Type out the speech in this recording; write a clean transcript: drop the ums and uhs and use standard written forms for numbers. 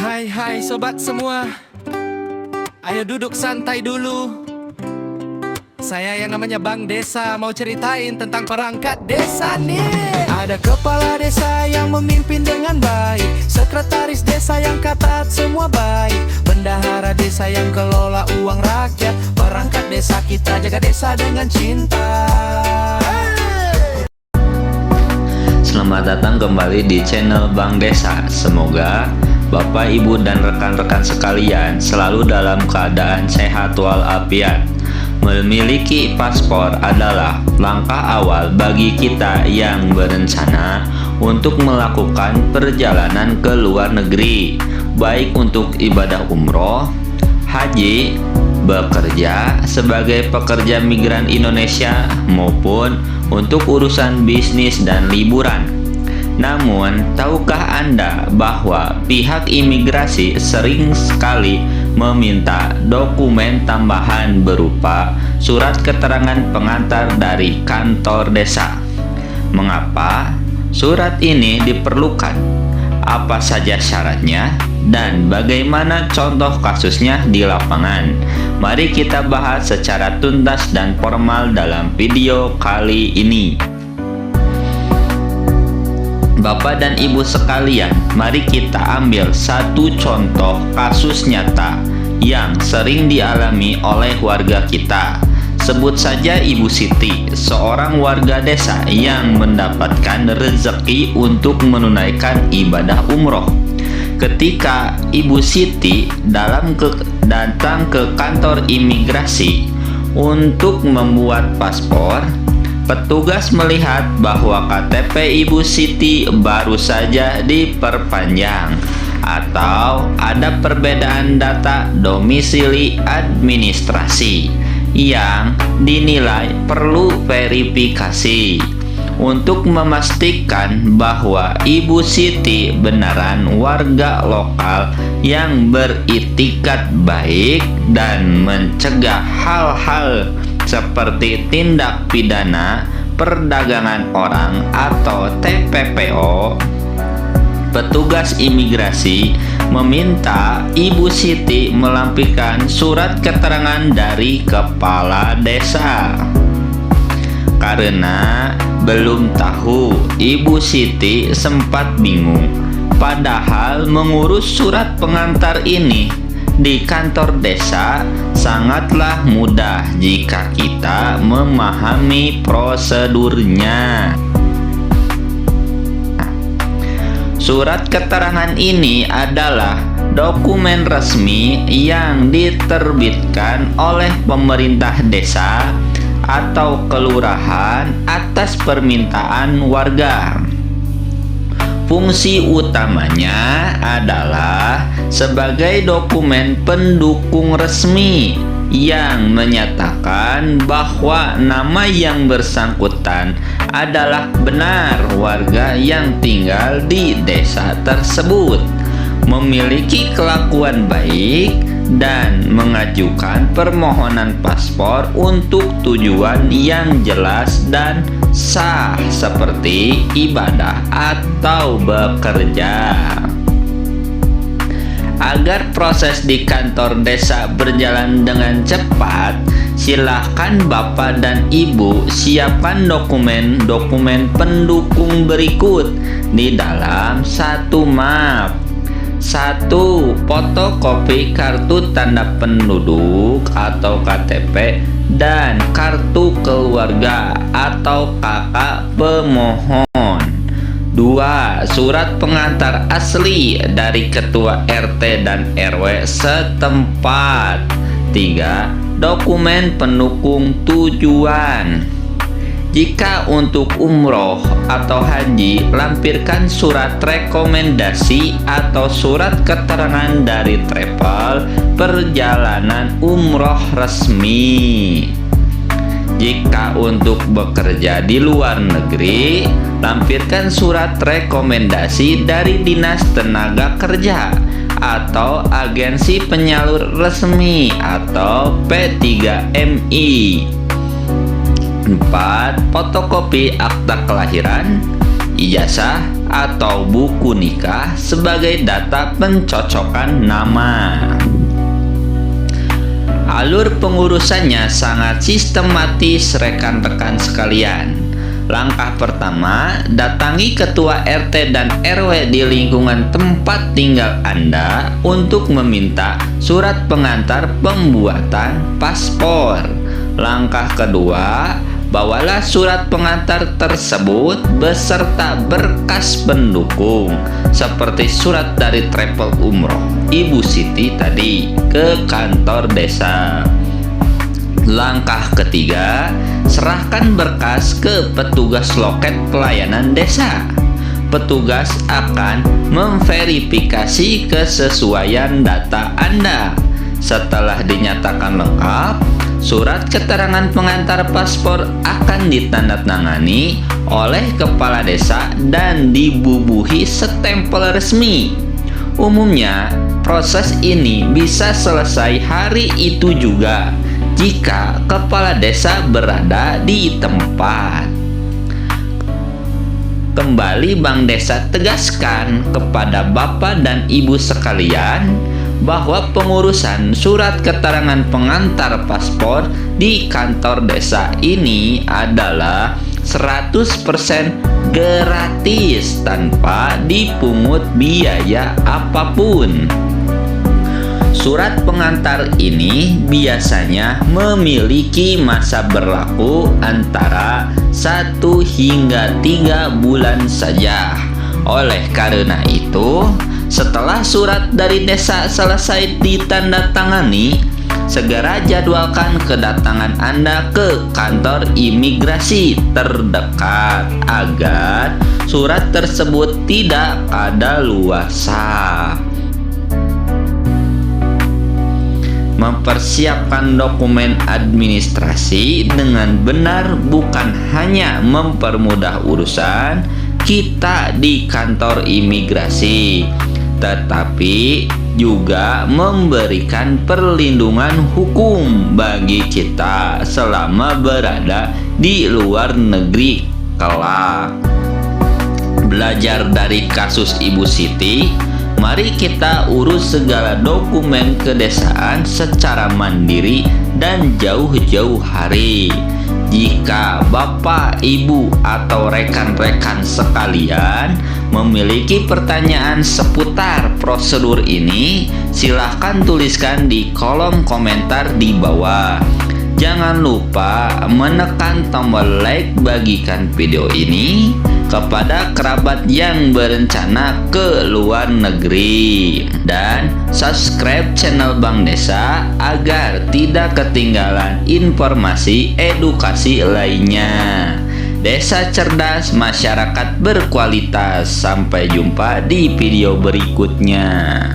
Hai hai sobat semua, ayo duduk santai dulu. Saya yang namanya Bang Desa mau ceritain tentang perangkat desa nih. Ada kepala desa yang memimpin dengan baik, sekretaris desa yang ketat semua baik, bendahara desa yang kelola uang rakyat, perangkat desa kita jaga desa dengan cinta. Selamat datang kembali di channel Bang Desa. Semoga Bapak, Ibu, dan rekan-rekan sekalian selalu dalam keadaan sehat walafiat. Memiliki paspor adalah langkah awal bagi kita yang berencana untuk melakukan perjalanan ke luar negeri, baik untuk ibadah umroh, haji, bekerja sebagai pekerja migran Indonesia, maupun untuk urusan bisnis dan liburan. Namun, tahukah Anda bahwa pihak imigrasi sering sekali meminta dokumen tambahan berupa surat keterangan pengantar dari kantor desa? Mengapa surat ini diperlukan? Apa saja syaratnya? Dan bagaimana contoh kasusnya di lapangan? Mari kita bahas secara tuntas dan formal dalam video kali ini. Bapak dan Ibu sekalian, mari kita ambil satu contoh kasus nyata yang sering dialami oleh warga kita. Sebut saja Ibu Siti, seorang warga desa yang mendapatkan rezeki untuk menunaikan ibadah umroh. Ketika Ibu Siti datang ke kantor imigrasi untuk membuat paspor, petugas melihat bahwa KTP Ibu Siti baru saja diperpanjang atau ada perbedaan data domisili administrasi yang dinilai perlu verifikasi. Untuk memastikan bahwa Ibu Siti benaran warga lokal yang beritikat baik dan mencegah hal-hal seperti tindak pidana perdagangan orang atau TPPO, petugas imigrasi meminta Ibu Siti melampirkan surat keterangan dari kepala desa. Karena belum tahu, Ibu Siti sempat bingung. Padahal mengurus surat pengantar ini di kantor desa sangatlah mudah jika kita memahami prosedurnya. Surat keterangan ini adalah dokumen resmi yang diterbitkan oleh pemerintah desa atau kelurahan atas permintaan warga. Fungsi utamanya adalah sebagai dokumen pendukung resmi yang menyatakan bahwa nama yang bersangkutan adalah benar warga yang tinggal di desa tersebut, memiliki kelakuan baik, dan mengajukan permohonan paspor untuk tujuan yang jelas dan sah seperti ibadah atau bekerja. Agar proses di kantor desa berjalan dengan cepat, silakan Bapak dan Ibu siapkan dokumen-dokumen pendukung berikut di dalam satu map. 1. Fotokopi kartu tanda penduduk atau KTP dan kartu keluarga atau KK pemohon. 2. Surat pengantar asli dari ketua RT dan RW setempat. 3. Dokumen pendukung tujuan. Jika untuk umroh atau haji, lampirkan surat rekomendasi atau surat keterangan dari travel perjalanan umroh resmi. Jika untuk bekerja di luar negeri, lampirkan surat rekomendasi dari Dinas Tenaga Kerja atau agensi penyalur resmi atau P3MI. 4. Fotokopi akta kelahiran, ijazah atau buku nikah sebagai data pencocokan nama. Alur pengurusannya sangat sistematis rekan-rekan sekalian. Langkah pertama, datangi ketua RT dan RW di lingkungan tempat tinggal Anda untuk meminta surat pengantar pembuatan paspor. Langkah kedua, bawalah surat pengantar tersebut beserta berkas pendukung seperti surat dari travel umroh Ibu Siti tadi ke kantor desa. Langkah ketiga, serahkan berkas ke petugas loket pelayanan desa. Petugas akan memverifikasi kesesuaian data Anda. Setelah dinyatakan lengkap, surat keterangan pengantar paspor akan ditandatangani oleh kepala desa dan dibubuhi stempel resmi. Umumnya, proses ini bisa selesai hari itu juga jika kepala desa berada di tempat. Kembali Bank Desa tegaskan kepada Bapak dan Ibu sekalian bahwa pengurusan surat keterangan pengantar paspor di kantor desa ini adalah 100% gratis tanpa dipungut biaya apapun. Surat pengantar ini biasanya memiliki masa berlaku antara 1 hingga 3 bulan saja. Oleh karena itu, setelah surat dari desa selesai ditandatangani, segera jadwalkan kedatangan Anda ke kantor imigrasi terdekat agar surat tersebut tidak kadaluarsa. Mempersiapkan dokumen administrasi dengan benar bukan hanya mempermudah urusan kita di kantor imigrasi, tetapi juga memberikan perlindungan hukum bagi kita selama berada di luar negeri kelak. Belajar dari kasus Ibu Siti, mari kita urus segala dokumen kedesaan secara mandiri dan jauh-jauh hari. Jika Bapak, Ibu, atau rekan-rekan sekalian memiliki pertanyaan seputar prosedur ini, silahkan tuliskan di kolom komentar di bawah. Jangan lupa menekan tombol like, bagikan video ini kepada kerabat yang berencana ke luar negeri, dan subscribe channel Bank Desa agar tidak ketinggalan informasi edukasi lainnya. Desa cerdas, masyarakat berkualitas. Sampai jumpa di video berikutnya.